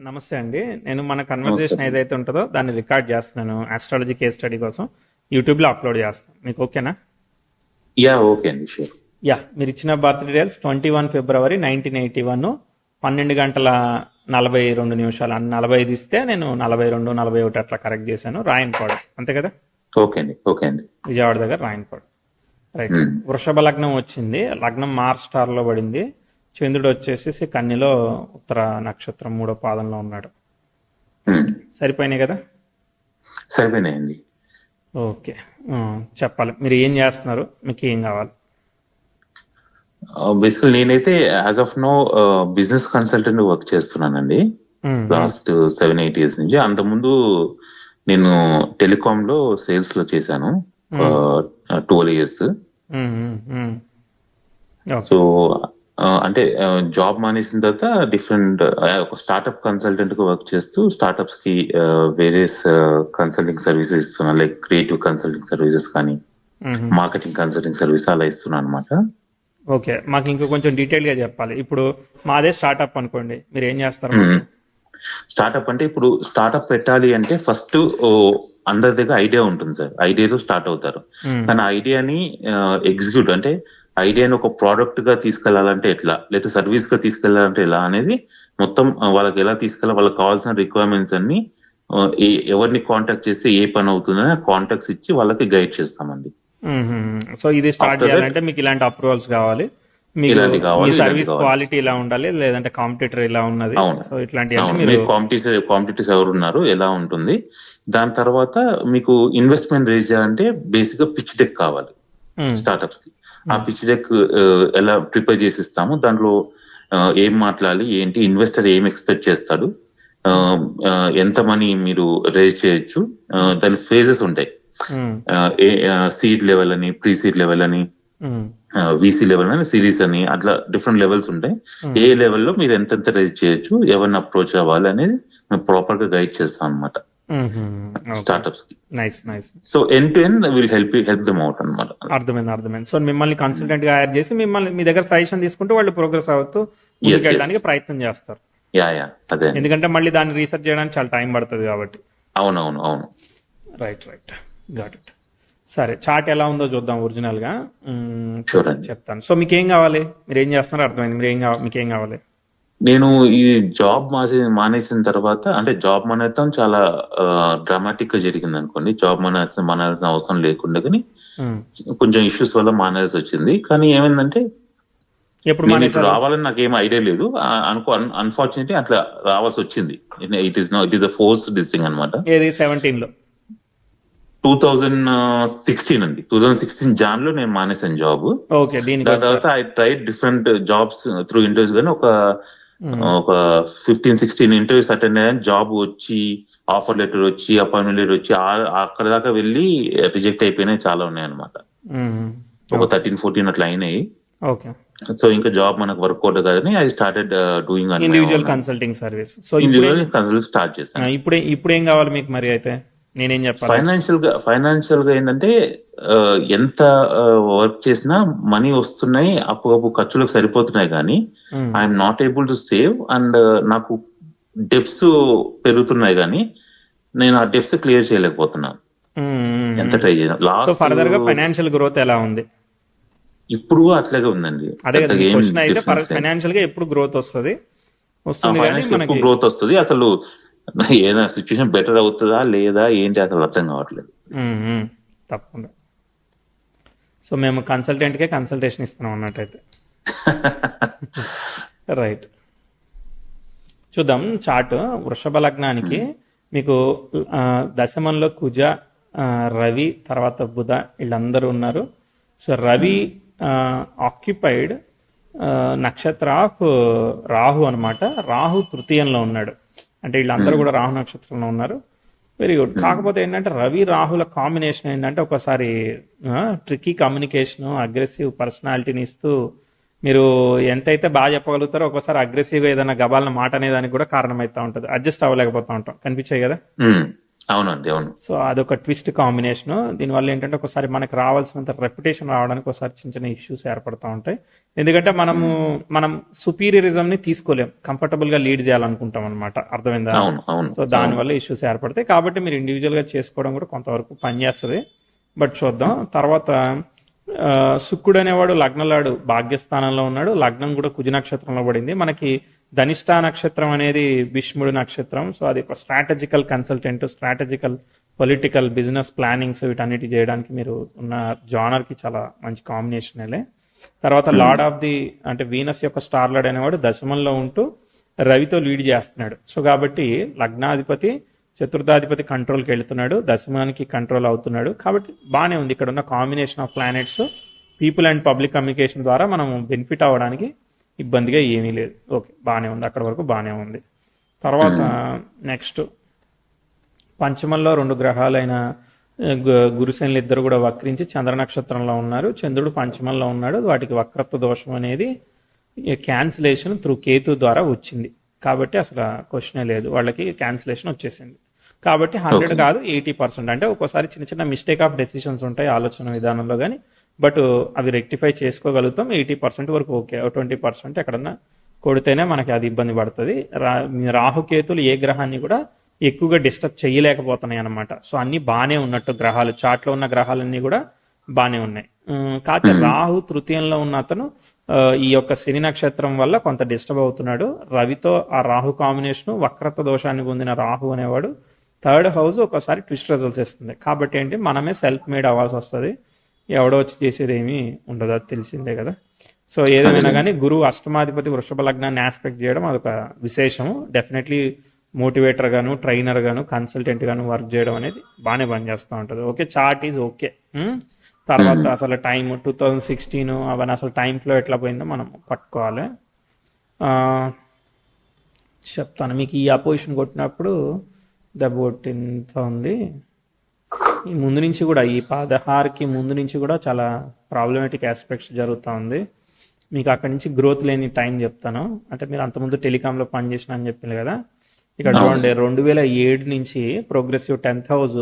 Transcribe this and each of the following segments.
నమస్తే అండి. నేను మన నమస్తే కన్వర్జేషన్ అండి. ఏదైతే ఉంటుందో దాన్ని రికార్డ్ చేస్తున్నాను. ఆస్ట్రాలజీ కేస్ స్టడీ కోసం యూట్యూబ్లో అప్లోడ్ చేస్తాను. మీకు ఓకేనా? ఓకే అండి, షూర్. మీరు ఇచ్చిన బర్త్ డీటెయిల్స్ 21 ఫిబ్రవరి 1981, 12 గంటల 42 నిమిషాలు, 45 ఇస్తే నేను 42, 41 అట్లా కరెక్ట్ చేశాను. రాయన్పాడు అంతే కదా? ఓకే అండి. విజయవాడ దగ్గర రాయన్పాడు. రైట్. ఉమ్, వృషభ లగ్నం వచ్చింది. లగ్నం మార్స్ స్టార్లో పడింది. చంద్రుడు వచ్చేసి కన్నిలో ఉత్తర నక్షత్రం 3వ పాదంలో ఉన్నాడు. ఉమ్, సరిపోయినాయి కదా? సరిపోయినాయండి. ఓకే. చెప్పాలి, మీరు ఏం చేస్తున్నారు, మీకు ఏం కావాలి? బేసికల్ నేనైతే as of now business consultant work చేస్తున్నానండి. లాస్ట్ 7-8 ఇయర్స్ నుంచి. అంతకుముందు నేను టెలికాం లో సేల్స్ లో చేశాను 12 ఇయర్స్. సో అంటే జాబ్ మానేసిన తర్వాత డిఫరెంట్ ఒక స్టార్ట్అప్ కన్సల్టెంట్ గా వర్క్ చేస్తూ స్టార్ట్అప్స్ కి వేరియస్ కన్సల్టింగ్ సర్వీసెస్ ఇస్తున్నాను. లైక్ క్రియేటివ్ కన్సల్టింగ్ సర్వీసెస్ కానీ మార్కెటింగ్ కన్సల్టింగ్ సర్వీస్ అలా ఇస్తున్నాను అనమాట. ఓకే, మాకు ఇంకా కొంచెం డీటెయిల్గా చెప్పాలి. ఇప్పుడు మాదే స్టార్ట్అప్ అనుకోండి, మీరు ఏం చేస్తారు? స్టార్ట్అప్ అంటే ఇప్పుడు స్టార్ట్అప్ పెట్టాలి అంటే ఫస్ట్ అందరి దగ్గర ఐడియా ఉంటుంది సార్. ఐడియాతో స్టార్ట్ అవుతారు. కానీ ఐడియాని ఎగ్జిక్యూట్ అంటే ఐడియాని ఒక ప్రోడక్ట్ గా తీసుకెళ్లాలంటే ఎట్లా, లేదా సర్వీస్ గా తీసుకెళ్లాలంటే ఎలా అనేది మొత్తం వాళ్ళకి ఎలా తీసుకెళ్ళాలి, వాళ్ళకి కావాల్సిన రిక్వైర్మెంట్స్ అన్ని ఎవరిని కాంటాక్ట్ చేస్తే ఏ పని అవుతుందని కాంటాక్ట్స్ ఇచ్చి వాళ్ళకి గైడ్ చేస్తామండి. సో ఇది స్టార్ట్ చేయాలంటే మీకు ఇలాంటి అప్రూవల్స్ కావాలి, మీకు మీ సర్వీస్ క్వాలిటీ ఇలా ఉండాలి, లేదంటే కాంపిటీటర్ ఇలా ఉన్నది. సో ఇట్లాంటి కాంపిటీటర్స్ ఎవరు ఉన్నారు, ఎలా ఉంటుంది. దాని తర్వాత మీకు ఇన్వెస్ట్మెంట్ రేజ్ చేయాలంటే బేసిక్ గా పిచ్ డెక్ కావాలి స్టార్ట్అప్స్ కి. ఆ పిచ్ డెక్ ఎలా ప్రిపేర్ చేసి ఇస్తాము, దాంట్లో ఏం మాట్లాడాలి, ఏంటి, ఇన్వెస్టర్ ఏం ఎక్స్పెక్ట్ చేస్తాడు, ఎంత మనీ మీరు రేజ్ చేయొచ్చు, దాని ఫేజెస్ ఉంటాయి. సీడ్ లెవెల్ అని, ప్రీ సీడ్ లెవెల్ అని, విసి లెవెల్ అని, సిరీస్ అని, అట్లా డిఫరెంట్ లెవెల్స్ ఉంటాయి. ఏ లెవెల్లో మీరు ఎంతెంత రైజ్ చేయొచ్చు, ఎవరిని అప్రోచ్ అవ్వాలి అనేది మేము ప్రాపర్ గా గైడ్ చేస్తాం అనమాట స్టార్ట్అప్స్ కి. So end to end will help them out అనమాట. అర్థమైంది. సో మిమ్మల్ని కన్సల్టెంట్ గా హైర్ చేసి మిమ్మల్ని మీ దగ్గర సజెషన్ తీసుకుంటూ వాళ్ళు ప్రోగ్రెస్ అవుతూ ముందుకెళ్ళడానికి ప్రయత్నం చేస్తారు. అదే, ఎందుకంటే మళ్ళీ దాన్ని రీసెర్చ్ చేయడానికి చాలా టైం పడుతుంది కాబట్టి. అవును. Right, got it. సరే, చార్ట్ ఎలా ఉందో చూద్దాం ఒరిజినల్ గా. చెప్తాను. సో మీకేం కావాలి, మీరు ఏం చేస్తున్నారో అర్థమైంది. మీకేం కావాలి? నేను ఈ జాబ్ మానేసిన తర్వాత, అంటే జాబ్ మానేయడం చాలా డ్రామాటిక్ గా జరిగింది అనుకోండి. జాబ్ మానేయాల్సిన అవసరం లేకుండా, కానీ కొంచెం ఇష్యూస్ వల్ల మానేయాల్సి వచ్చింది. కానీ ఏమైందంటే ఇప్పుడు రావాలని నాకు ఏం ఐడియా లేదు. అన్ఫార్చునేట్లీ అట్లా రావాల్సి వచ్చింది. It is the force thing అనమాట. 2016 అండి. 2016 జాన్ లో నేను మానేసాను జాబ్. దాని తర్వాత I tried different jobs through interviews, కానీ ఒక 15-16 ఇంటర్వ్యూస్ అటెండ్ అయ్యాను. జాబ్ వచ్చి, ఆఫర్ లెటర్ వచ్చి, అపాయింట్మెంట్ లెటర్ వచ్చి, అక్కడ దాకా వెళ్ళి రిజెక్ట్ అయిపోయినాయి చాలా ఉన్నాయి అనమాట. ఒక 13-14 అట్లా అయినాయి. సో ఇంకా జాబ్ మనకు వర్కౌట్ కాదని I started doing individual consulting service. So start చేశాను. ఇప్పుడు ఏం కావాలి మీకు మరి? అయితే నేనేం చెప్పాలి? ఫైనాన్షియల్ గా ఏంటంటే ఎంత వర్క్ చేసినా మనీ వస్తున్నాయి, అప్పుడు ఖర్చులకు సరిపోతున్నాయి, కానీ I'm not able to save. And నాకు డెప్స్ పెరుగుతున్నాయి, కానీ నేను ఆ డెప్స్ క్లియర్ చేయలేకపోతున్నాను ఎంత ట్రై చేసిన. లాస్ట్ ఫర్దర్ గా ఫైనాన్షియల్ గ్రోత్ ఎలా ఉంది? ఇప్పుడు అట్లాగే ఉందండి. ఫైనాన్షియల్ గా ఎప్పుడు గ్రోత్ వస్తుంది? గ్రోత్ వస్తుంది. అసలు ఏదైనా సిచ్యువేషన్ బెటర్ అవుతుందా లేదా ఏంటి అసలు అర్థం కావట్లేదు. తప్పకుండా. సో మేము కన్సల్టెంట్కే కన్సల్టేషన్ ఇస్తున్నాం అన్నట్టయితే. రైట్, చూద్దాం చార్ట్. వృషభ లగ్నానికి మీకు దశమంలో కుజ, రవి, తర్వాత బుధ, వీళ్ళందరూ ఉన్నారు. సో రవి ఆక్యుపైడ్ నక్షత్ర ఆఫ్ రాహు అనమాట. రాహు తృతీయంలో ఉన్నాడు, అంటే వీళ్ళందరూ కూడా రాహు నక్షత్రంలో ఉన్నారు. Very good. కాకపోతే ఏంటంటే రవి రాహుల కాంబినేషన్ ఏంటంటే ఒకసారి ట్రిక్కీ కమ్యూనికేషను, అగ్రెసివ్ పర్సనాలిటీని ఇస్తూ మీరు ఎంతైతే బాగా చెప్పగలుగుతారో ఒకసారి అగ్రెసివ్గా ఏదైనా గబాలన మాట అనేదానికి కూడా కారణమవుతూ ఉంటుంది. అడ్జస్ట్ అవ్వలేకపోతూ ఉంటాం. కనిపించాయి కదా? అవునండి, అవును. సో అదొక ట్విస్ట్ కాంబినేషన్. దీనివల్ల ఏంటంటే ఒకసారి మనకు రావాల్సినంత రెప్యుటేషన్ రావడానికి ఒకసారి చిన్న చిన్న ఇష్యూస్ ఏర్పడతా ఉంటాయి. ఎందుకంటే మనం సుపీరియరిజం ని తీసుకోలేం, కంఫర్టబుల్ గా లీడ్ చేయాలనుకుంటాం అనమాట. అర్థమైందా? అవును, అవును, సో అవును. దానివల్ల ఇష్యూస్ ఏర్పడతాయి. కాబట్టి మీరు ఇండివిజువల్ గా చేసుకోవడం కూడా కొంతవరకు పనిచేస్తుంది. బట్ చూద్దాం. తర్వాత ఆ, శుక్రుడు అనేవాడు లగ్నలాడు భాగ్యస్థానంలో ఉన్నాడు. లగ్నం కూడా కుజ నక్షత్రంలో పడింది. మనకి ధనిష్ఠా నక్షత్రం అనేది భీష్ముడు నక్షత్రం. సో అది ఒక strategical consultant, strategical political business plannings వీటన్నిటి చేయడానికి మీరు ఉన్న జానర్ కి చాలా మంచి కాంబినేషనే. తర్వాత లార్డ్ ఆఫ్ ది అంటే వీనస్ యొక్క స్టార్ లార్డ్ అనేవాడు దశమంలో ఉంటూ రవితో లీడ్ చేస్తున్నాడు. సో కాబట్టి లగ్నాధిపతి చతుర్థాధిపతి కంట్రోల్కి వెళ్తున్నాడు, దశమానికి కంట్రోల్ అవుతున్నాడు. కాబట్టి బాగానే ఉంది. ఇక్కడ ఉన్న combination of planets people and public communication ద్వారా మనం బెనిఫిట్ అవ్వడానికి ఇబ్బందిగా ఏమీ లేదు. ఓకే, బాగానే ఉంది. అక్కడ వరకు బాగానే ఉంది. తర్వాత నెక్స్ట్ పంచమంలో 2 గ్రహాలైన గురుశనులు ఇద్దరు కూడా వక్రించి చంద్ర నక్షత్రంలో ఉన్నారు. చంద్రుడు పంచమంలో ఉన్నాడు. వాటికి వక్రత్వ దోషం అనేది క్యాన్సిలేషన్ త్రూ కేతు ద్వారా వచ్చింది. కాబట్టి అసలు క్వశ్చనే లేదు, వాళ్ళకి క్యాన్సిలేషన్ వచ్చేసింది. కాబట్టి 100 కాదు 80%. అంటే ఒక్కోసారి చిన్న చిన్న మిస్టేక్ ఆఫ్ డెసిషన్స్ ఉంటాయి ఆలోచన విధానంలో కానీ, బట్ అవి రెక్టిఫై చేసుకోగలుగుతాం. 80% వరకు ఓకే. 20% ఎక్కడన్నా కొడితేనే మనకి అది ఇబ్బంది పడుతుంది. రాహుకేతులు ఏ గ్రహాన్ని కూడా ఎక్కువగా డిస్టర్బ్ చేయలేకపోతున్నాయి అనమాట. సో అన్ని బాగానే ఉన్నట్టు గ్రహాలు, చాట్లో ఉన్న గ్రహాలన్నీ కూడా బాగానే ఉన్నాయి. కాకపోతే రాహు తృతీయంలో ఉన్న అతను ఈ యొక్క శని నక్షత్రం వల్ల కొంత డిస్టర్బ్ అవుతున్నాడు. రవితో ఆ రాహు కాంబినేషన్, వక్రత్వ దోషాన్ని పొందిన రాహు అనేవాడు 3rd హౌస్ ఒకసారి ట్విస్ట్ రిజల్ట్స్ ఇస్తుంది. కాబట్టి ఏంటి, మనమే సెల్ఫ్ మేడ్ అవ్వాల్సి వస్తుంది. ఎవడో వచ్చి చేసేది ఏమీ ఉండదు, అది తెలిసిందే కదా. సో ఏదేమైనా కానీ గురువు అష్టమాధిపతి వృషభ లగ్నాన్ని ఆస్పెక్ట్ చేయడం అదొక విశేషము. డెఫినెట్లీ మోటివేటర్ గాను, ట్రైనర్ గాను, కన్సల్టెంట్ గాను వర్క్ చేయడం అనేది బాగానే పనిచేస్తూ ఉంటుంది. Okay, chart is okay. తర్వాత అసలు టైం 2016 అవన్నీ అసలు టైం ఫ్లో ఎట్లా పోయిందో మనం పట్టుకోవాలి. చెప్తాను మీకు. ఈ అపోజిషన్ కొట్టినప్పుడు దెబ్బ కొట్టింత ఉంది. ఈ ముందు నుంచి కూడా ఈ 16కి ముందు నుంచి కూడా చాలా ప్రాబ్లమేటిక్ ఆస్పెక్ట్స్ జరుగుతూ ఉంది. మీకు అక్కడి నుంచి గ్రోత్ లేని టైం చెప్తాను. అంటే మీరు అంతకుముందు టెలికాంలో పనిచేసిన అని చెప్పింది కదా. ఇక్కడ చూడండి 2007 నుంచి ప్రోగ్రెసివ్ 10th హౌస్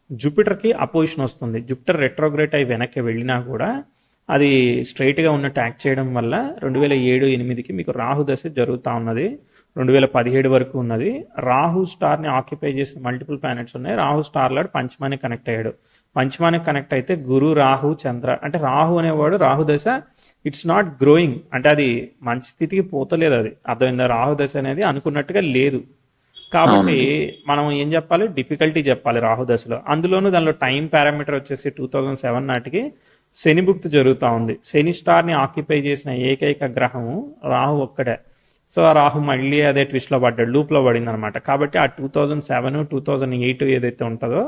జూపిటర్కి అపోజిషన్ వస్తుంది. జూపిటర్ రెట్రోగ్రేట్ అయి వెనక్కి వెళ్ళినా కూడా అది స్ట్రైట్గా ఉన్నట్టు యాక్ట్ చేయడం వల్ల 2007-8కి మీకు రాహు దశ జరుగుతూ ఉన్నది. 2017 వరకు ఉన్నది. రాహు స్టార్ని ఆక్యుపై చేసిన మల్టిపుల్ ప్లానెట్స్ ఉన్నాయి. రాహు స్టార్ లాడు పంచమానికి కనెక్ట్ అయ్యాడు. పంచమానికి కనెక్ట్ అయితే గురు, రాహు, చంద్ర. అంటే రాహు అనేవాడు రాహు దశ ఇట్స్ నాట్ గ్రోయింగ్, అంటే అది మంచి స్థితికి పోతలేదు. అది అర్థమైందా? రాహు దశ అనేది అనుకున్నట్టుగా లేదు. కాబట్టి మనం ఏం చెప్పాలి, డిఫికల్టీ చెప్పాలి రాహు దశలో. అందులోనూ దానిలో టైం పారామీటర్ వచ్చేసి 2007 నాటికి శని భుక్తి జరుగుతూ ఉంది. శని స్టార్ని ఆక్యుపై చేసిన ఏకైక గ్రహము రాహు ఒక్కడే. సో ఆ రాహు మళ్ళీ అదే ట్విస్ట్లో పడ్డాడు, లూప్లో పడింది అనమాట. కాబట్టి ఆ 2007-2008 ఏదైతే ఉంటుందో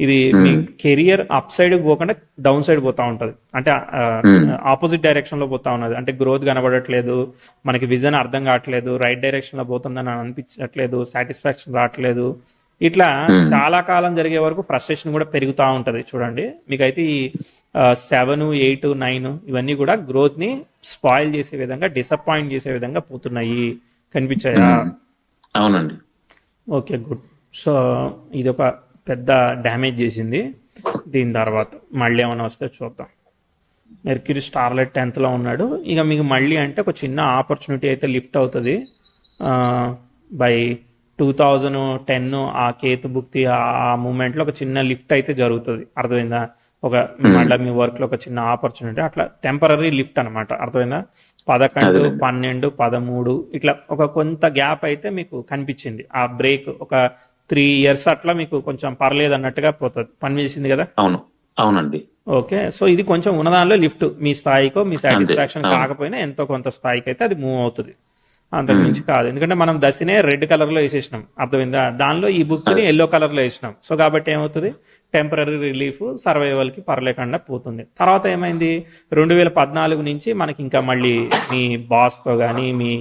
ఇది మీ కెరియర్ అప్ సైడ్ పోకుండా డౌన్ సైడ్ పోతా ఉంటది. అంటే ఆపోజిట్ డైరెక్షన్ లో పోతా ఉన్నది. అంటే గ్రోత్ కనబడట్లేదు, మనకి విజన్ అర్థం కావట్లేదు, రైట్ డైరెక్షన్ లో పోతుందని అనిపించట్లేదు, సాటిస్ఫాక్షన్ రావట్లేదు. ఇట్లా చాలా కాలం జరిగే వరకు ఫ్రస్ట్రేషన్ కూడా పెరుగుతూ ఉంటది. చూడండి మీకైతే ఈ 7, 8, 9 ఇవన్నీ కూడా గ్రోత్ ని స్పాయిల్ చేసే విధంగా, డిసప్పాయింట్ చేసే విధంగా పోతున్నాయి. కనిపించాయా? అవునండి. Okay, good. సో ఇది ఒక పెద్ద డ్యామేజ్ చేసింది. దీని తర్వాత మళ్ళీ ఏమైనా వస్తే చూద్దాం. మెర్క్యూరీ స్టార్లైట్ 10th ఉన్నాడు. ఇక మీకు మళ్ళీ అంటే ఒక చిన్న ఆపర్చునిటీ అయితే లిఫ్ట్ అవుతుంది. బై 2010 ఆ కేతు భుక్తి ఆ మూమెంట్లో ఒక చిన్న లిఫ్ట్ అయితే జరుగుతుంది. అర్థమైందా? ఒక మళ్ళీ మీ వర్క్లో ఒక చిన్న ఆపర్చునిటీ, అట్లా టెంపరీ లిఫ్ట్ అనమాట. అర్థమైందా? 11, 12, 13 ఇట్లా ఒక కొంత గ్యాప్ అయితే మీకు కనిపించింది. ఆ బ్రేక్ ఒక 3 years అట్లా మీకు కొంచెం పర్లేదు అన్నట్టుగా పోతుంది. పని చేసింది కదా. అవును, అవునండి. ఓకే, సో ఇది కొంచెం ఉన్నదానిలో లిఫ్ట్, మీ స్థాయికో మీ సాటిస్ఫాక్షన్ కాకపోయినా ఎంతో కొంత స్థాయికి అయితే అది మూవ్ అవుతుంది. అంతకు మించి కాదు. ఎందుకంటే మనం దశనే రెడ్ కలర్ లో వేసేసినాం. అర్థమైందా? దానిలో ఈ బుక్ ని ఎల్లో కలర్ లో వేసినాం. సో కాబట్టి ఏమవుతుంది, టెంపరీ రిలీఫ్, సర్వైవల్ కి పర్లేకుండా పోతుంది. తర్వాత ఏమైంది, 2014 నుంచి మనకి ఇంకా మళ్ళీ మీ బాస్ తో కానీ, మీ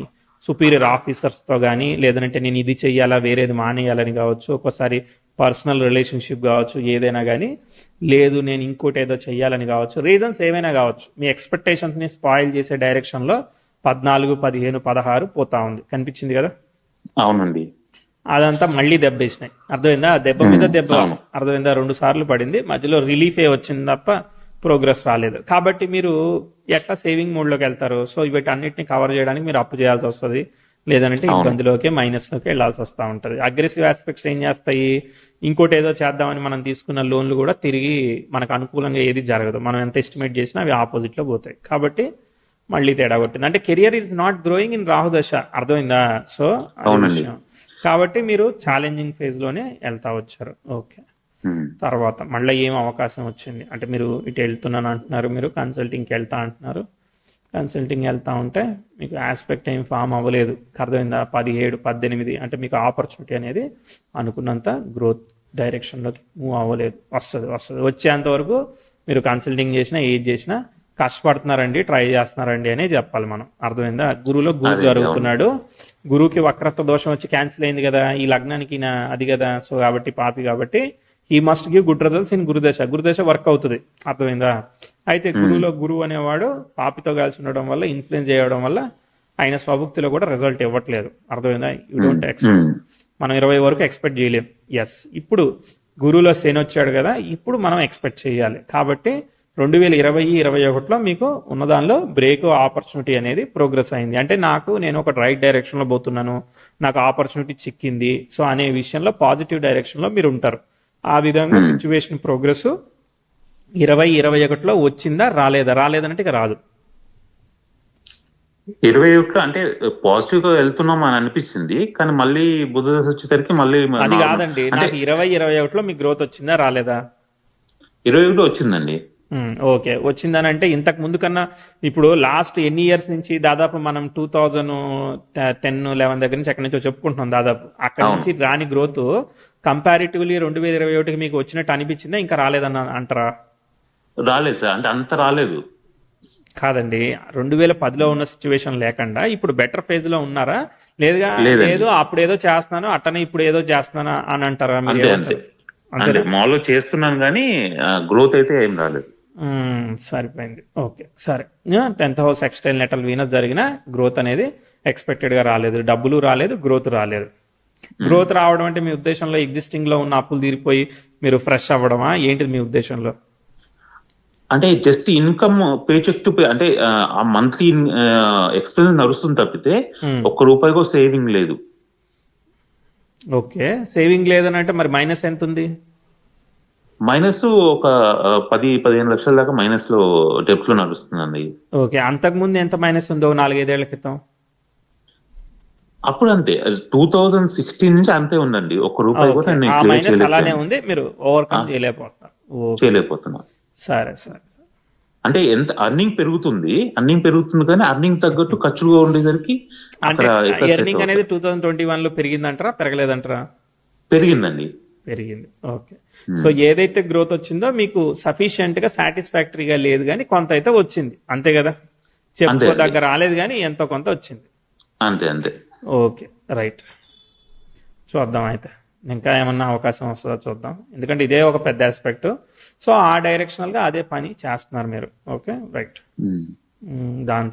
సుపీరియర్ ఆఫీసర్స్ తో కానీ, లేదంటే నేను ఇది చెయ్యాలా వేరేది మానేయాలని కావచ్చు, ఒక్కోసారి పర్సనల్ రిలేషన్షిప్ కావచ్చు, ఏదైనా కానీ, లేదు నేను ఇంకోటి ఏదో చెయ్యాలని కావచ్చు, రీజన్స్ ఏమైనా కావచ్చు, మీ ఎక్స్పెక్టేషన్స్ ని స్పాయిల్ చేసే డైరెక్షన్ లో 14, 15, 16 పోతా ఉంది. కనిపించింది కదా. అవునండి. అదంతా మళ్ళీ దెబ్బేసినాయి. అర్థమైందా? ఆ దెబ్బ మీద దెబ్బ, అవును. అర్థమైందా? 2 సార్లు పడింది, మధ్యలో రిలీఫే వచ్చింది తప్ప ప్రోగ్రెస్ రాలేదు. కాబట్టి మీరు ఎట్లా సేవింగ్ మోడ్లోకి వెళ్తారు? సో వీటన్నిటిని కవర్ చేయడానికి మీరు అప్పు చేయాల్సి వస్తుంది, లేదంటే అవును. ఇబ్బందిలోకి మైనస్లోకి వెళ్ళాల్సి వస్తూ ఉంటుంది. అగ్రెసివ్ ఆస్పెక్ట్స్ ఏం చేస్తాయి? ఇంకోటి ఏదో చేద్దామని మనం తీసుకున్న లోన్లు కూడా తిరిగి మనకు అనుకూలంగా ఏది జరగదు. మనం ఎంత ఎస్టిమేట్ చేసినా అవి ఆపోజిట్లో పోతాయి. కాబట్టి మళ్ళీ తేడా కొట్టింది. అంటే career is not growing in Rahu దశ, అర్థమైందా? సో అది అవునండి. విషయం. కాబట్టి మీరు ఛాలెంజింగ్ ఫేజ్లోనే వెళ్తా వచ్చారు. ఓకే. ఉమ్. తర్వాత మళ్ళీ ఏం అవకాశం వచ్చింది అంటే, మీరు ఇటు వెళ్తున్నాను అంటున్నారు, మీరు కన్సల్టింగ్కి వెళ్తా అంటున్నారు. కన్సల్టింగ్ వెళ్తా ఉంటే మీకు ఆస్పెక్ట్ ఏం ఫామ్ అవ్వలేదు, అర్థమైందా? 17, 18 అంటే మీకు ఆపర్చునిటీ అనేది అనుకున్నంత గ్రోత్ డైరెక్షన్లోకి మూవ్ అవ్వలేదు. వస్తుంది వస్తుంది, వచ్చేంత వరకు మీరు కన్సల్టింగ్ చేసినా ఏది చేసినా కష్టపడుతున్నారండి, ట్రై చేస్తున్నారండి అనే చెప్పాలి మనం, అర్థమైందా? గురువులో గురు అదే, జరుగుతున్నాడు, గురువుకి వక్రత్వ దోషం వచ్చి క్యాన్సిల్ అయింది కదా ఈ లగ్నానికి అది కదా. సో కాబట్టి పాపి, కాబట్టి he must give good results in gurudasha. గురుదశ వర్క్ అవుతుంది, అర్థమైందా? అయితే గురువులో గురువు అనేవాడు పాపితో కలిసి ఉండడం వల్ల, ఇన్ఫ్లుయెన్స్ చేయడం వల్ల ఆయన స్వభుక్తిలో కూడా రిజల్ట్ ఇవ్వట్లేదు, అర్థమైందా? యూ డోంట్ ఎక్స్పెక్ట్, మనం 20 వరకు ఎక్స్పెక్ట్ చేయలేం. ఎస్, ఇప్పుడు గురువులో శని వచ్చాడు కదా, ఇప్పుడు మనం ఎక్స్పెక్ట్ చేయాలి. కాబట్టి 2020-21లో మీకు ఉన్నదానిలో బ్రేక్ ఆపర్చునిటీ అనేది ప్రోగ్రెస్ అయింది. అంటే నేను ఒక రైట్ డైరెక్షన్లో పోతున్నాను, నాకు ఆపర్చునిటీ చిక్కింది, సో అనే విషయంలో పాజిటివ్ డైరెక్షన్లో మీరు ఉంటారు. ఆ విధంగా సిచ్యువేషన్ ప్రోగ్రెస్ 2021లో వచ్చిందా, రాలేదనంటే ఇక రాదు. 21 అంటే పాజిటివ్ గా వెళ్తున్నాం అని అనిపించింది, కానీ మళ్ళీ బుధ దశ వచ్చేసరికి మళ్ళీ అది కాదండి, అంటే నాకు 2021లో మీకు గ్రోత్ వచ్చిందా, రాలేదా? 21 వచ్చిందండి. ఓకే, వచ్చిందని అంటే ఇంతకు ముందు కన్నా ఇప్పుడు లాస్ట్ ఎన్ని ఇయర్స్ నుంచి దాదాపు మనం 2010-11 దగ్గర నుంచి ఎక్కడి నుంచో చెప్పుకుంటున్నాం, దాదాపు అక్కడి నుంచి రాని గ్రోత్ కంపారిటివ్లీ 2021కి మీకు వచ్చినట్టు అనిపించిందా, ఇంకా రాలేదని అంటారా? రాలేదు సార్, అంటే అంత రాలేదు. కాదండి, 2010లో ఉన్న సిచ్యువేషన్ లేకుండా ఇప్పుడు బెటర్ ఫేజ్ లో ఉన్నారా? లేదుగా, లేదండి. లేదు అప్పుడేదో చేస్తున్నాను అట్టనే ఇప్పుడు ఏదో చేస్తున్నానా అని అంటారా మీరు? అంతే అంతే అంటే మామూలుగా చేస్తున్నాను కానీ గ్రోత్ అయితే ఏం రాలేదు. సరిపోయింది. ఓకే, సరే. 10th హౌస్ ఎక్స్టైల్ నెటల్ వీనస్ జరిగిన గ్రోత్ అనేది ఎక్స్పెక్టెడ్ గా రాలేదు, డబ్బులు రాలేదు, గ్రోత్ రాలేదు. గ్రోత్ రావడం అంటే మీ ఉద్దేశంలో ఎగ్జిస్టింగ్ లో ఉన్న అప్పులు తీరిపోయి మీరు ఫ్రెష్ అవ్వడమా, ఏంటిది మీ ఉద్దేశంలో? అంటే just income pay check to pay, అంటే ఆ మంత్లీ ఎక్స్పెన్స్ నడుస్తుంది తప్పితే ₹1 కూడా సేవింగ్ లేదు. ఓకే, సేవింగ్ లేదని అంటే మరి మైనస్ ఎంత ఉంది? మైనస్ ఒక 10-15 లక్షల దాకా మైనస్ లో డెప్ట్ లో నడుస్తుందండి. ఓకే, అంతకుముందు ఎంత మైనస్ ఉందో 4-5 ఏళ్ల క్రితం? అప్పుడు అంతే, 2016 నుంచి అంతే ఉందండి, ₹1 కూడా నేను ఆ క్లియర్ మైనస్ అలానే చేయలేకపోయాను. ఉంది, మీరు ఓవర్కమ్ చేయలేకపోతున్నారు. ఓకే, చేయలేకపోతున్నా. సరే సరే. అంటే ఎంత అర్నింగ్ పెరుగుతుంది కానీ అర్నింగ్ తగ్గట్టు ఖర్చుగా ఉండేసరికి అంటే అక్కడ ఎక్కువ stress ఎర్నింగ్ అనేది అవుతుంది. 2021లో పెరిగిందంటారా, పెరగలేదంటారా? పెరిగిందండి. పెరిగింది. ఓకే, సో ఏదైతే గ్రోత్ వచ్చిందో మీకు సఫిషియెంట్ గా సాటిస్ఫాక్టరీగా లేదు కానీ కొంత అయితే వచ్చింది, అంతే కదా? చెప్పుకోదగ్గర రాలేదు కానీ ఎంతో కొంత వచ్చింది. అంతే అంతే. Okay, right. చూద్దాం అయితే ఇంకా ఏమన్నా అవకాశం వస్తుందో చూద్దాం, ఎందుకంటే ఇదే ఒక పెద్ద ఆస్పెక్ట్. సో ఆ డైరెక్షనల్గా అదే పని చేస్తున్నారు మీరు. Okay, right. దాని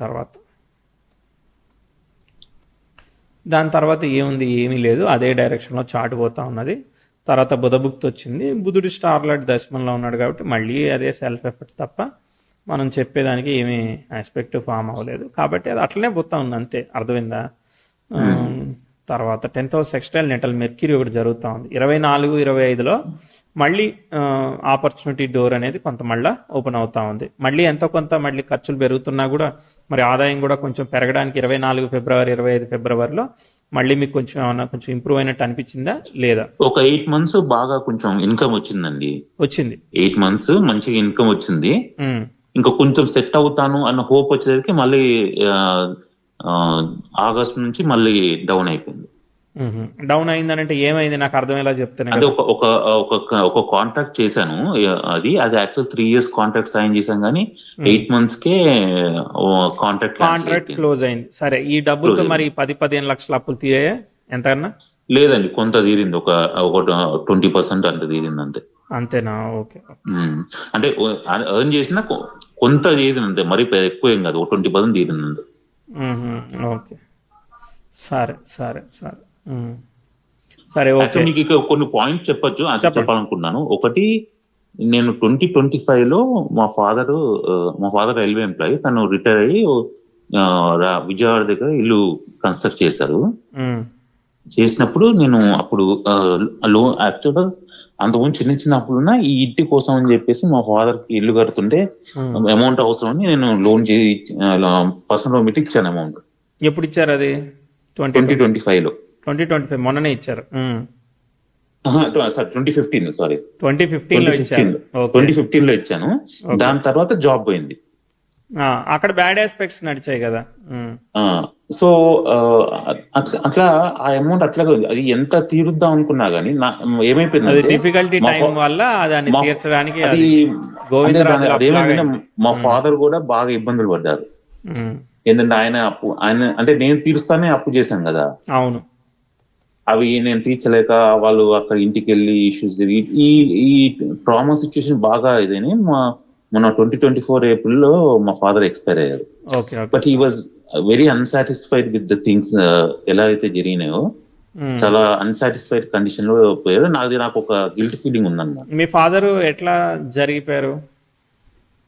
తర్వాత ఏముంది, ఏమీ లేదు, అదే డైరెక్షన్లో చాటు పోతా ఉన్నది. తర్వాత బుధభుక్తి వచ్చింది, బుధుడు స్టార్లైట్ దశమంలో ఉన్నాడు కాబట్టి మళ్ళీ అదే సెల్ఫ్ ఎఫెక్ట్ తప్ప మనం చెప్పేదానికి ఏమీ ఆస్పెక్ట్ ఫామ్ అవ్వలేదు. కాబట్టి అది అట్లనే పోతా ఉంది, అంతే, అర్థమైందా? తర్వాత 10th హౌస్ ఎక్స్టైల్ నెటల్ మెర్క్యూరీ ఒకటి జరుగుతూ ఉంది. 24-25లో మళ్ళీ ఆపర్చునిటీ డోర్ అనేది కొంత మళ్ళీ ఓపెన్ అవుతా ఉంది. మళ్ళీ ఎంతో కొంత మళ్ళీ ఖర్చులు పెరుగుతున్నా కూడా మరి ఆదాయం కూడా కొంచెం పెరగడానికి 24 ఫిబ్రవరి 25 ఫిబ్రవరిలో మళ్ళీ మీకు కొంచెం ఏమన్నా కొంచెం ఇంప్రూవ్ అయినట్టు అనిపించిందా, లేదా? ఒక 8 months బాగా కొంచెం ఇన్కమ్ వచ్చిందండి. వచ్చింది 8 months మంచిగా ఇన్కమ్ వచ్చింది. ఇంకా కొంచెం సెట్ అవుతాను అన్న హోప్ వచ్చేసరికి మళ్ళీ ఆగస్ట్ నుంచి మళ్ళీ డౌన్ అయిపోయింది. డౌన్ అయిందనంటే ఏమైంది, నాకు అర్థమయ్యేలా చెప్తాను. అంటే ఒక కాంట్రాక్ట్ చేశాను, అది యాక్చువల్ 3 years కాంట్రాక్ట్ సైన్ చేశాను కానీ 8 months కే కాంట్రాక్ట్ క్లోజ్ అయింది. సరే, ఈ డబ్బులతో మరి 10-15 లక్షల అప్పులు తీరాయా ఎంతకన్నా? లేదండి, కొంత తీరింది, ఒక 20% అంత తీరింది అంతే. అంతేనా? ఓకే. అంటే ఎర్న్ చేసిన కొంత తీరింది అంతే, మరి ఎక్కువ ఏం కాదు, ఒక 20% తీరింది అంతే. ఓకే, సరే సరే సరే. సరే ఓకే. యాక్చువల్ మీకు ఇక కొన్ని పాయింట్స్ చెప్పొచ్చు, అది చెప్పండి. చెప్పాలనుకున్నాను. ఒకటి, నేను 2025 లో మా ఫాదర్ రైల్వే ఎంప్లాయీ, తను రిటైర్ అయ్యి విజయవాడ దగ్గర ఇల్లు కన్స్ట్రక్ట్ చేశారు. ఉమ్, చేసినప్పుడు నేను అప్పుడు లోన్ యాక్చువల్గా అంతకుముందు చిన్న చిన్న అప్పులున్నా ఈ ఇంటి కోసం అని చెప్పేసి మా ఫాదర్ కి ఇల్లు కడుతుంటే ఉమ్. అమౌంట్ అవసరం అని నేను లోన్ పర్సనల్ లోన్ పెట్టి ఇచ్చాను అమౌంట్ ఎప్పుడు ఇచ్చారు అది? 2025 లో. 2025 మొన్ననే ఇచ్చారు. సారీ 2015 సారీ 2015 లో ఇచ్చారు. ఓకే. 2015 లో ఇచ్చాను. దాని తర్వాత జాబ్ పోయింది. అక్కడ బ్యాడ్ ఆస్పెక్ట్స్ నడిచాయి కదా. సో అట్లా ఆ అమౌంట్ అట్లా అది ఎంత తీరుద్దాం అనుకున్నా గానీ అది ఏమైపోయిందంటే డిఫికల్టీ మా టైం వల్ల దాన్ని మా- తీర్చడానికి అది గోవిందరాజు అప్పు లాగా అదేమైందంటే అయింది. మా ఫాదర్ కూడా బాగా ఇబ్బందులు పడ్డారు. ఉమ్, ఏంటంటే ఆయన అంటే నేను తీరుస్తానే అప్పు చేశాను కదా, అవును. అవి నేను తీర్చలేక వాళ్ళు అక్కడ ఇంటికి వెళ్ళి ఇష్యూస్ ఈ ఈ ట్రామా సిచ్యుయేషన్ బాగా ఇదని మన 2024 ఏప్రిల్లో మా ఫాదర్ ఎక్స్పైర్ అయ్యారు. Okay okay. But he was very unsatisfied with the things ఎలా అయితే జరిగినాయో. ఉమ్. చాలా అన్సాటిస్ఫైడ్ కండిషన్ లో పోయారు. నాకు ఒక గిల్ట్ ఫీలింగ్ ఉందన్నమాట. మీ ఫాదర్ ఎట్లా జరిగిపోయారు?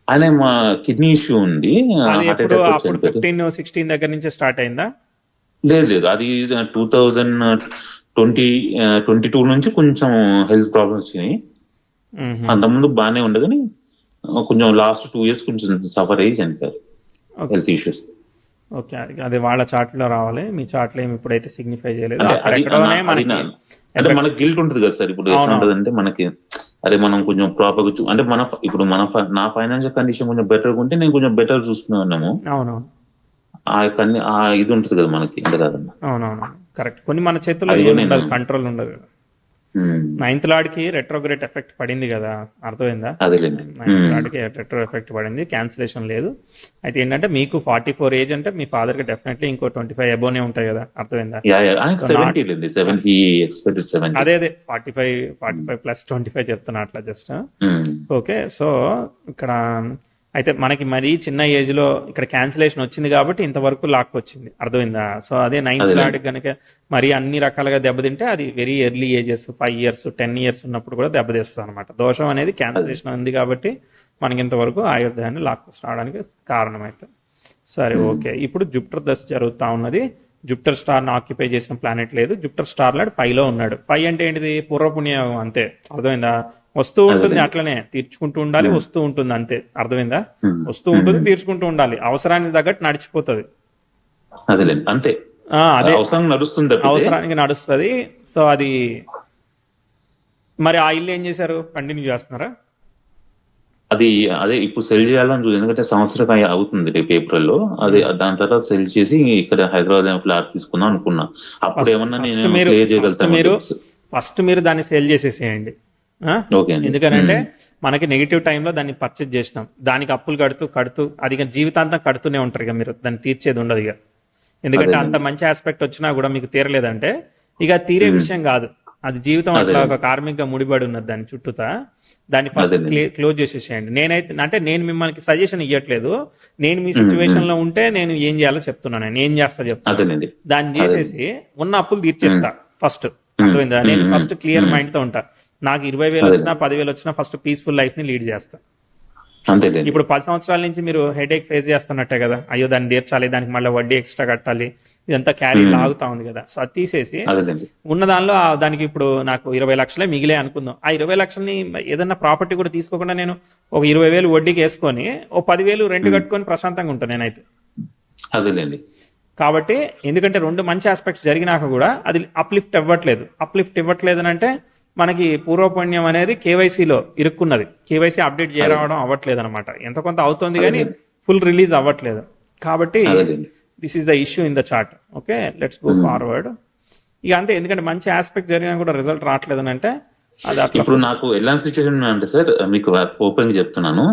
ఆయన మా కిడ్నీ ఇష్యూ ఉంది, అది హార్ట్ ఎప్పుడు? అటాక్ అప్పుడు చనిపోయారు. 15-16 దగ్గర నుంచి స్టార్ట్ అయిందా? లేదు, అది 2022 నుంచి కొంచెం హెల్త్ ప్రాబ్లమ్స్ వచ్చినాయి. ఉహు. అంతకుముందు బాగానే ఉండే కానీ కొంచెం లాస్ట్ 2 years కొంచెం సఫర్ అయ్యి చనిపోయారు, హెల్త్ ఇష్యూస్. ఓకే. అది వాళ్ళ చాట్లో రావాలి, మీ చాట్లో ఏమి ఇప్పుడైతే సిగ్నిఫై చేయలేదు. అంటే అక్కడ అది ఎక్కడోనే అది మనకి అంటే మనకు గిల్ట్ ఉంటుంది కదా సార్. ఇప్పుడు ఎట్లా అవును. ఉంటుంది అంటే మనకి, అరే మనం కొంచెం ప్రాపర్ అంటే ఇప్పుడు నా ఫైనాన్షియల్ కండిషన్ కొంచెం బెటర్ ఉంటే నేను కొంచెం బెటర్ చూసుకునే ఉన్నాము. అవునవును ఆ ఇది ఉంటుంది కదా మనకి, ఎంత కాదన్న. అవునవును కరెక్ట్. కొన్ని మన చేతుల్లో అది ఏమి నేను- ఉండదు, కంట్రోల్ ఉండదు కదా. నైన్త్ లార్డ్కి రెట్రోగ్రేట్ ఎఫెక్ట్ పడింది కదా, అర్థమైందా? అదేలేండి. నైన్త్ లార్డ్కి రెట్రో ఎఫెక్ట్ పడింది, క్యాన్సిలేషన్ లేదు. అయితే ఏంటంటే మీకు 44 ఏజ్ అంటే మీ ఫాదర్కి డెఫినెట్లీ ఇంకో 25 అబోనే ఉంటాయి కదా, అర్థమైందా? So 70 లేండి, 70 ఎక్స్పెక్టెడ్ 70. అదే 45 ప్లస్ 25 చెప్తున్నా అట్లా జస్ట్. ఓకే. సో ఇక్కడ అయితే మనకి మరీ చిన్న ఏజ్ లో ఇక్కడ క్యాన్సిలేషన్ వచ్చింది కాబట్టి ఇంతవరకు లాక్ వచ్చింది, అర్థమైందా? సో అదే నైన్త్ అదే. లార్డ్ కనుక మరి అన్ని రకాలుగా దెబ్బతింటే అది very early ages 5 years 10 years ఉన్నప్పుడు కూడా దెబ్బతీస్తుంది అనమాట. దోషం అనేది క్యాన్సిలేషన్ ఉంది కాబట్టి మనకి ఇంతవరకు ఆయుర్దాయాన్ని లాక్ రావడానికి కారణమైతే. సరే ఓకే. ఇప్పుడు జూపిటర్ దశ జరుగుతూ ఉన్నది. జూపిటర్ స్టార్ని ఆక్యుపై చేసిన ప్లానెట్ లేదు. జూపిటర్ స్టార్ లాడ్ 5లో ఉన్నాడు. 5 అంటే ఏంటిది? పూర్వపుణ్యం అంతే, అర్థమైందా? వస్తూ ఉంటుంది, అట్లనే తీర్చుకుంటూ ఉండాలి, వస్తూ ఉంటుంది అంతే, అర్థమైందా? వస్తూ ఉంటుంది, తీర్చుకుంటూ ఉండాలి, అవసరానికి తగ్గట్టు నడిచిపోతుంది. అదేలేండి, అంతే. అదే అవసరం నడుస్తుంది తప్పితే. అవసరానికి నడుస్తుంది. సో అది మరి ఆ ఇల్లు ఏం చేశారు? కంటిన్యూ చేస్తున్నారా? అదే ఇప్పుడు సెల్ చేయాలని చూసి, ఎందుకంటే సంవత్సరం అవుతుంది రేపు ఏప్రిల్లో. అదే దాని తర్వాత సెల్ చేసి ఇక్కడ హైదరాబాద్ ఫ్లాట్ తీసుకుందాం అనుకున్నా. అప్పుడు ఏమన్నా నేను క్లియర్ చేయగలుగుతాను. ఫస్ట్ మీరు దాన్ని సేల్ చేసేసేయండి. ఓకే అండి. ఎందుకనంటే మనకి నెగిటివ్ టైంలో దాన్ని పర్చేజ్ చేసినాం, దానికి అప్పులు కడుతూ అది ఇక జీవితాంతం కడుతూనే ఉంటారు. ఇక మీరు దాన్ని తీర్చేది ఉండదు ఇక. ఎందుకంటే అంత మంచి ఆస్పెక్ట్ వచ్చినా కూడా మీకు తీరలేదంటే ఇక తీరే విషయం కాదు. అది జీవితం అట్లా ఒక కార్మికంగా ముడిపడి ఉన్నది దాని చుట్టూతా. దాన్ని ఫస్ట్ క్లోజ్ చేసేసేయండి. నేను మిమ్మల్ని సజెషన్ ఇవ్వట్లేదు, నేను మీ సిచ్యువేషన్ లో ఉంటే నేను ఏం చేయాలో చెప్తున్నాను, నేను ఏం చేస్తా చెప్తాను. దాన్ని చేసేసి ఉన్న అప్పులు తీర్చేస్తా ఫస్ట్, అర్థమైందా? నేను ఫస్ట్ క్లియర్ మైండ్ తో ఉంటా. నాకు 20,000 వచ్చినా 10,000 వచ్చినా ఫస్ట్ పీస్ఫుల్ లైఫ్ ని లీడ్ చేస్తా. ఇప్పుడు 10 సంవత్సరాల నుంచి మీరు హెడేక్ ఫేస్ చేస్తున్నట్టే కదా, అయ్యో దాన్ని తీర్చాలి, దానికి మళ్ళీ వడ్డీ ఎక్స్ట్రా కట్టాలి, ఇదంతా క్యారీ లాగుతా ఉంది కదా. సో అది తీసేసి ఉన్న దానిలో దానికి ఇప్పుడు నాకు 20 లక్షలే మిగిలే అనుకుందాం. ఆ 20 లక్షల్ని ఏదన్నా ప్రాపర్టీ కూడా తీసుకోకుండా నేను ఒక 20,000 వడ్డీకి వేసుకొని ఓ 10,000 రెంట్ కట్టుకొని ప్రశాంతంగా ఉంటాను నేనైతే. కాబట్టి ఎందుకంటే 2 మంచి ఆస్పెక్ట్స్ జరిగినాక కూడా అది అప్లిఫ్ట్ ఇవ్వట్లేదు అని అంటే మనకి పూర్వపుణ్యం అనేది కేవైసీలో ఇరుక్కున్నది. కేవైసీ అప్డేట్ చేయడం అవ్వట్లేదు అనమాట. ఎంత కొంత అవుతుంది కానీ ఫుల్ రిలీజ్ అవ్వట్లేదు. కాబట్టి this is the issue in the chart. Okay, let's go forward. ఇక అంతే, ఎందుకంటే మంచి ఆస్పెక్ట్ జరిగినా కూడా రిజల్ట్ రావట్లేదు అని అంటే అది అట్లా. ఇప్పుడు నాకు ఎలాంటి సిచ్యువేషన్ అంటే సార్, మీకు ఓపెన్ గా చెప్తున్నాను,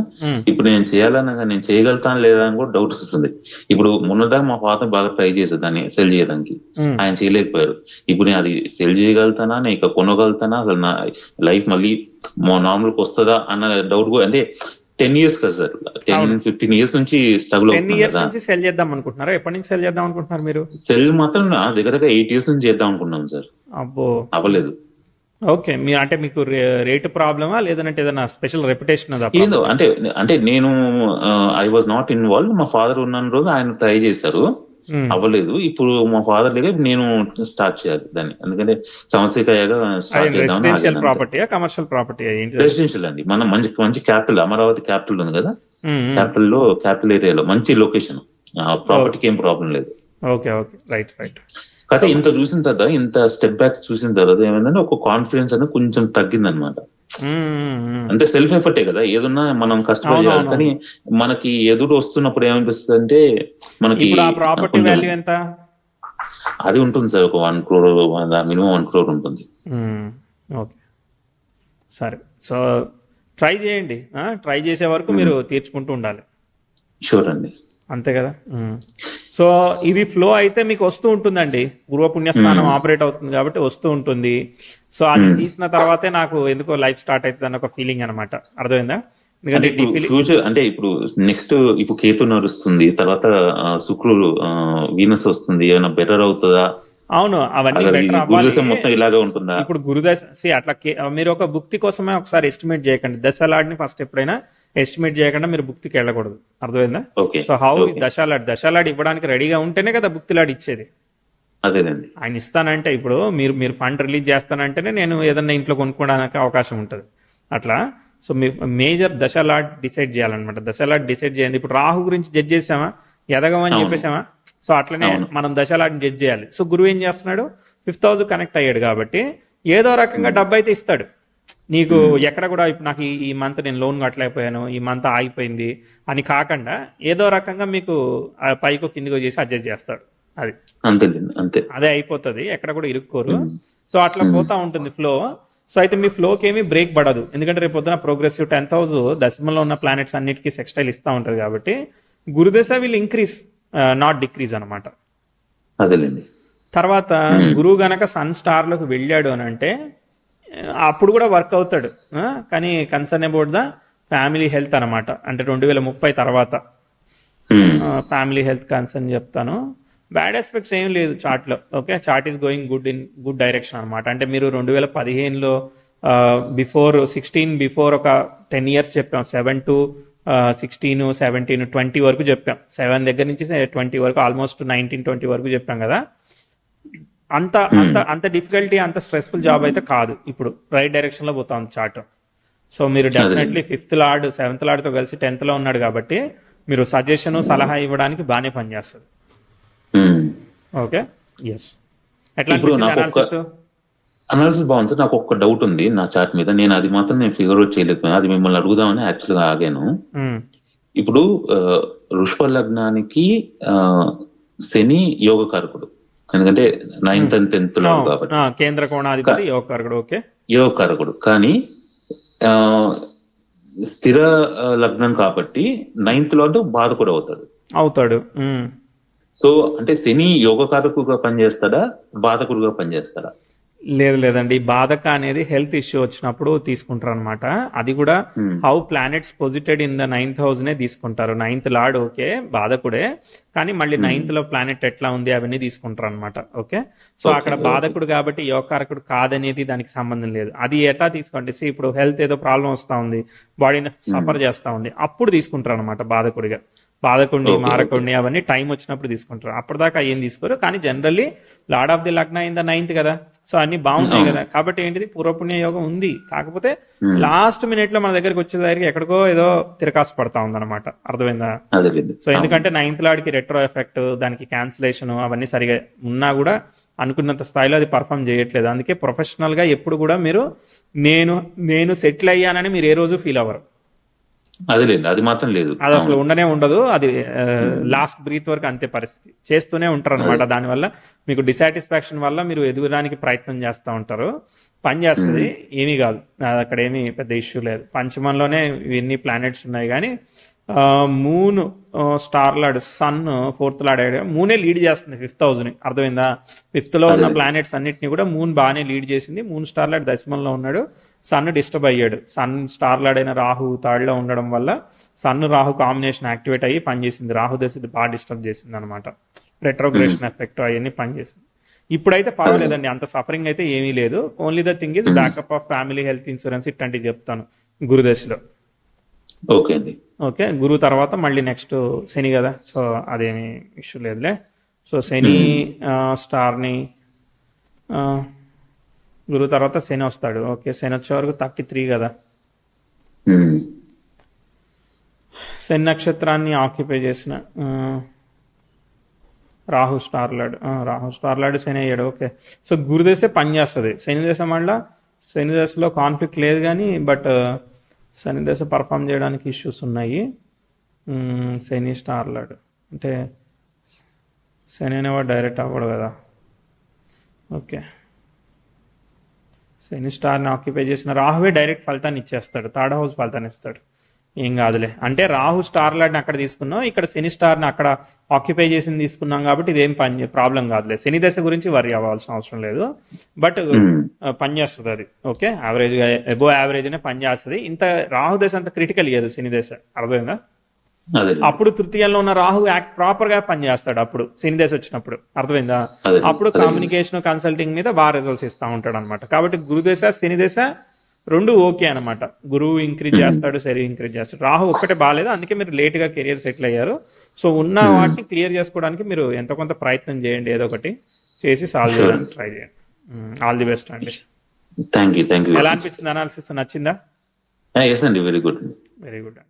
ఇప్పుడు నేను చేయాలన్నా నేను చేయగలుగుతాను లేదా అని కూడా డౌట్ వస్తుంది. ఇప్పుడు మొన్నదాకా మా ఫాదర్ బాగా ట్రై చేసేది దాన్ని సెల్ చేయడానికి, ఆయన చేయలేకపోయారు. ఇప్పుడు నేను అది సెల్ చేయగలుగుతానా, నేను ఇక కొనగలుగుతానా, అసలు నా లైఫ్ మళ్ళీ నార్మల్కి వస్తుందా అన్న డౌట్ కూడా. అంటే 10 years కదా సార్, 10-15 years నుంచి స్ట్రగుల్ 10 అవుతున్నాం ఇయర్స్ కదా. నుంచి సెల్ చేద్దాం అనుకుంటున్నారా? ఎప్పటి నుంచి సెల్ చేద్దాం అనుకుంటున్నారు మీరు? సెల్ మాత్రం దగ్గర దగ్గర 8 years నుంచి చేద్దాం అనుకున్నాం సార్, అబ్బో, అవ్వలేదు. ఓకే. మీ అంటే మీకు రేట్ ప్రాబ్లమా లేదంటే ఏదైనా స్పెషల్ రెప్యుటేషన్ అదా? ఏదో అంటే అంటే నేను ఐ వాజ్ నాట్ ఇన్వాల్వ్. మా ఫాదర్ ఉన్న రోజు ఆయన ట్రై చేశారు, అవ్వలేదు. ఇప్పుడు మా ఫాదర్ లేక నేను స్టార్ట్ చేయాలి దాన్ని, ఎందుకంటే సంవత్సరం అయ్యాక స్టార్ట్ రెసిడెన్షియల్ చేద్దాం. ప్రాపర్టీయా కమర్షియల్ ప్రాపర్టీయా ఏంటి? రెసిడెన్షియల్ అండి, మనం మంచి మంచి క్యాపిటల్, అమరావతి క్యాపిటల్ ఉంది కదా, క్యాపిటల్ ఏరియాలో మంచి లొకేషన్, ప్రాపర్టీకి ఏం ప్రాబ్లం లేదు. Okay okay, right right. కాకపోతే ఇంత చూసిన తర్వాత, ఇంత స్టెప్ బ్యాక్ చూసిన తర్వాత ఏమైందంటే ఒక కాన్ఫిడెన్స్ అనేది కొంచెం తగ్గిందనమాట. అంటే సెల్ఫ్ ఎఫర్టే కదా, ఏదన్నా మనం కష్టపడి చేయాలి. కానీ మనకి ఎదురు వస్తున్నప్పుడు ఏమనిపిస్తుంది అంటే మనకి ఇప్పుడు ఆ ప్రాపర్టీ వాల్యూ ఎంత? అది ఉంటుంది సార్, ఒక 1 crore, మినిమం 1 crore ఉంటుంది. ఓకే, సరే. సో ట్రై చేయండి, ట్రై చేసే వరకు మీరు తీర్చుకుంటూ ఉండాలి. షూర్ అండి, అంతే కదా. సో ఇది ఫ్లో అయితే మీకు వస్తూ ఉంటుందండి, పూర్వపుణ్యస్థానం ఆపరేట్ అవుతుంది కాబట్టి వస్తూ ఉంటుంది. సో అది తీసిన తర్వాతే నాకు ఎందుకో లైఫ్ స్టార్ట్ అవుతుంది అన్న ఒక ఫీలింగ్ అనమాట, అర్థమైందా? ఎందుకంటే ఫ్యూచర్ అంటే ఇప్పుడు నెక్స్ట్ ఇప్పుడు కేతు నడుస్తుంది, తర్వాత శుక్రుడు వీనస్ వస్తుంది, ఏమైనా బెటర్ అవుతుందా? అవును, అవన్నీ బెటర్ గురుదశ మొత్తం ఇలాగే ఉంటుందా? ఇప్పుడు గురుదశ అట్లా మీరు ఒక భుక్తి కోసమే ఒకసారి ఎస్టిమేట్ చేయకండి. దశలాడిని ఫస్ట్ ఎప్పుడైనా ఎస్టిమేట్ చేయకుండా మీరు భుక్తికి వెళ్ళకూడదు, అర్థమైందా? సో హౌ దశలాడి ఇవ్వడానికి రెడీగా ఉంటేనే కదా భుక్తిలాడి ఇచ్చేది. అదేనండి, ఆయన ఇస్తానంటే ఇప్పుడు మీరు ఫండ్ రిలీజ్ చేస్తానంటేనే నేను ఏదన్నా ఇంట్లో కొనుక్కోవడానికి అవకాశం ఉంటుంది అట్లా. సో మీ మేజర్ దశలాడ్ డిసైడ్ చేయాలన్నమాట. దశలాడ్ డిసైడ్ చేయండి. ఇప్పుడు రాహు గురించి జడ్జ్ చేసామా, ఎదగమని చెప్పేసామా? సో అట్లనే మనం దశలాడిని జడ్జ్ చేయాలి. సో గురువు ఏం చేస్తున్నాడు, 5th house కనెక్ట్ అయ్యాడు కాబట్టి ఏదో రకంగా డబ్బు అయితే ఇస్తాడు నీకు. ఎక్కడ కూడా ఇప్పుడు నాకు ఈ మంత్ నేను లోన్ కట్టలేకపోయాను, ఈ మంత్ ఆగిపోయింది అని కాకుండా ఏదో రకంగా మీకు పైకో కిందికో చేసి అడ్జస్ట్ చేస్తాడు. అది అంతే, అదే అయిపోతుంది, ఎక్కడ కూడా ఇరుక్కోరు. సో అట్లా పోతా ఉంటుంది ఫ్లో. సో అయితే మీ ఫ్లోకి ఏమీ బ్రేక్ పడదు, ఎందుకంటే రేపు పొద్దున ప్రోగ్రెసివ్ 10th house దశమంలో ఉన్న ప్లానెట్స్ అన్నిటికీ సెక్స్టైల్ ఇస్తూ ఉంటుంది కాబట్టి గురుదశ విల్ ఇంక్రీజ్ నాట్ డిక్రీజ్ అనమాట. అదేలేండి. తర్వాత గురువు గనక సన్ స్టార్ లోకి వెళ్ళాడు అని అంటే అప్పుడు కూడా వర్క్ అవుతాడు, కానీ concern about the family health అనమాట. అంటే 2030 తర్వాత ఫ్యామిలీ హెల్త్ కన్సర్న్ చెప్తాను. బ్యాడ్ ఆస్పెక్ట్స్ ఏం లేదు చార్ట్లో. Okay, chart is going good direction అనమాట. అంటే మీరు 2015లో బిఫోర్ ఒక 10 years చెప్పాం, 7 to 16, 17, 20 వరకు చెప్పాం. 7 దగ్గర నుంచి 20 వరకు, ఆల్మోస్ట్ 19-20 వరకు చెప్పాం కదా. అంత డిఫికల్టీ, అంత స్ట్రెస్ఫుల్ జాబ్ అయితే కాదు. ఇప్పుడు రైట్ డైరెక్షన్ లో పోతా ఉంది చార్ట్. సో మీరు డెఫినెట్లీ 5th లార్డ్ 7th లార్డ్తో కలిసి 10th లో ఉన్నాడు కాబట్టి మీరు సజెషన్ సలహా ఇవ్వడానికి బాగానే పనిచేస్తుంది. Okay, yes. ఎట్లా అనాలిసిస్ బాగుంది. నాకు ఒక డౌట్ ఉంది నా చార్ట్ మీద, నేను అది మాత్రం ఫిగర్ అవుట్ చేయలేకపోయాను, అది మిమ్మల్ని అడుగుదామని యాక్చువల్ గా ఆగాను. ఇప్పుడు వృషభ లగ్నానికి శని యోగకారకుడు, ఎందుకంటే 9th and 10th లో కాబట్టి కేంద్ర కోణాధిపతి యోగకారకుడు. ఓకే, యోగకారకుడు, కానీ స్థిర లగ్నం కాబట్టి 9th లార్డ్ బాధకుడు అవుతాడు. సో అంటే శని యోగకారకుడుగా పనిచేస్తాడా, బాధకుడుగా పనిచేస్తాడా? లేదండి, బాధక అనేది హెల్త్ ఇష్యూ వచ్చినప్పుడు తీసుకుంటారు అనమాట. అది కూడా how planets posited in the 9th house నే తీసుకుంటారు. 9th లార్డ్ ఓకే బాధకుడే, కానీ మళ్ళీ 9th లో ప్లానెట్ ఎట్లా ఉంది అవన్నీ తీసుకుంటారు అనమాట. ఓకే, సో అక్కడ బాధకుడు కాబట్టి యోగకారకుడు కాదనేది దానికి సంబంధం లేదు. అది ఎట్లా తీసుకోండి, ఇప్పుడు హెల్త్ ఏదో ప్రాబ్లం వస్తా ఉంది, బాడీని సఫర్ చేస్తా ఉంది, అప్పుడు తీసుకుంటారు అనమాట బాధకుడిగా. బాధకుడిని మారకుడిని అవన్నీ టైం వచ్చినప్పుడు తీసుకుంటారు, అప్పటిదాకా ఏం తీసుకోరు. కానీ జనరల్లీ లార్డ్ ఆఫ్ ది లగ్న ఇన్ ద 9th కదా, సో అన్ని బాగున్నాయి కదా. కాబట్టి ఏంటిది, పూర్వపుణ్య యోగం ఉంది, కాకపోతే లాస్ట్ మినిట్ లో మన దగ్గరికి వచ్చేసరికి ఎక్కడికో ఏదో తిరకాసు పడతా ఉందన్నమాట, అర్థమైందా? సో ఎందుకంటే 9th లార్డ్కి రెట్రో ఎఫెక్ట్, దానికి క్యాన్సిలేషన్ అవన్నీ సరిగా ఉన్నా కూడా అనుకున్నంత స్థాయిలో అది పర్ఫామ్ చేయట్లేదు. అందుకే ప్రొఫెషనల్ గా ఎప్పుడు కూడా మీరు నేను సెటిల్ అయ్యానని మీరు ఏ రోజు ఫీల్ అవ్వరు. అది మాత్రం లేదు, అది అసలు ఉండదు. అది లాస్ట్ బ్రీత్ వరకు అంతే పరిస్థితి, చేస్తూనే ఉంటారు అనమాట. దానివల్ల మీకు డిసాటిస్ఫాక్షన్ వల్ల మీరు ఎదుగడానికి ప్రయత్నం చేస్తూ ఉంటారు, పని చేస్తుంది, ఏమీ కాదు, అక్కడ ఏమీ పెద్ద ఇష్యూ లేదు. పంచమంలోనే ఇవన్నీ ప్లానెట్స్ ఉన్నాయి, కానీ moon star lord sun fourth lord అయ్యాడు. మూనే లీడ్ చేస్తుంది 5th హౌస్ని, అర్థమైందా? 5th లో ఉన్న ప్లానెట్స్ అన్నిటిని కూడా మూన్ బాగానే లీడ్ చేసింది. మూన్ స్టార్ లాడ్ దశమంలో ఉన్నాడు, సన్ డిస్టర్బ్ అయ్యాడు. సన్ స్టార్ లాడ్ అయిన రాహు థర్డ్లో ఉండడం వల్ల సన్ రాహు కాంబినేషన్ యాక్టివేట్ అయ్యి పనిచేసింది. రాహు దశ బాగా డిస్టర్బ్ చేసింది అనమాట. రెట్రోగ్రేషన్ ఎఫెక్ట్ అవన్నీ పనిచేసింది. ఇప్పుడైతే పర్వాలేదండి, అంత సఫరింగ్ అయితే ఏమీ లేదు. Only the thing is backup of family health insurance ఇట్లాంటివి చెప్తాను గురుదశలో. ఓకే అండి. ఓకే, గురువు తర్వాత మళ్ళీ నెక్స్ట్ శని కదా, సో అదేమి ఇష్యూ లేదులే. సో శని స్టార్ని గురువు తర్వాత శని వస్తాడు. ఓకే, శని వచ్చే వరకు 33 కదా. శని నక్షత్రాన్ని ఆక్యుపై చేసిన రాహు స్టార్లాడ్ శని అయ్యాడు. ఓకే, సో గురుదశ పనిచేస్తుంది. శని దశ మళ్ళీ శని దశలో కాన్ఫ్లిక్ట్ లేదు కానీ బట్ శని దశ పర్ఫామ్ చేయడానికి ఇష్యూస్ ఉన్నాయి. శని స్టార్లాడ్ అంటే శని అనేవాడు డైరెక్ట్ అవ్వడు కదా. ఓకే, శని స్టార్ని ఆక్యుపై చేసిన రాహువే డైరెక్ట్ ఫలితాన్ని ఇచ్చేస్తాడు, 3rd హౌస్ ఫలితాన్ని ఇస్తాడు. ఏం కాదులే, అంటే రాహు స్టార్ లాడ్ని అక్కడ తీసుకున్నాం, ఇక్కడ శని స్టార్ని అక్కడ ఆక్యుపై చేసింది తీసుకున్నాం కాబట్టి ఇదేం ప్రాబ్లం కాదులే. శని దశ గురించి వరి అవ్వాల్సిన అవసరం లేదు, బట్ పనిచేస్తుంది అది. ఓకే, యావరేజ్గా అబోవ్ యావరేజ్నే పనిచేస్తుంది. ఇంత రాహు దశ అంత క్రిటికల్ ఇయ్యదు శని దశ, అర్థమైందా? అప్పుడు తృతీయంలో ఉన్న రాహు ప్రాపర్ గా పనిచేస్తాడు అప్పుడు శని దశ వచ్చినప్పుడు, అర్థమైందా? అప్పుడు కమ్యూనికేషన్ కన్సల్టింగ్ మీద బాగా రిజల్ట్స్ ఇస్తూ ఉంటాడు అనమాట. కాబట్టి గురుదశ శని దశ రెండు ఓకే అనమాట. గురువు ఇంక్రీజ్ చేస్తాడు, శని ఇంక్రీజ్ చేస్తాడు. రాహు ఒక్కటే బాగాలేదు, అందుకే మీరు లేట్గా కెరియర్ సెటిల్ అయ్యారు. సో ఉన్న వాటిని క్లియర్ చేసుకోవడానికి మీరు ఎంత కొంత ప్రయత్నం చేయండి, ఏదో ఒకటి చేసి సాల్వ్ చేయడానికి ట్రై చేయండి. ఆల్ ది బెస్ట్ అండి. Thank you. ఎలా అనిపించింది అనాలిసిస్? నచ్చిందా? Very good. Very good.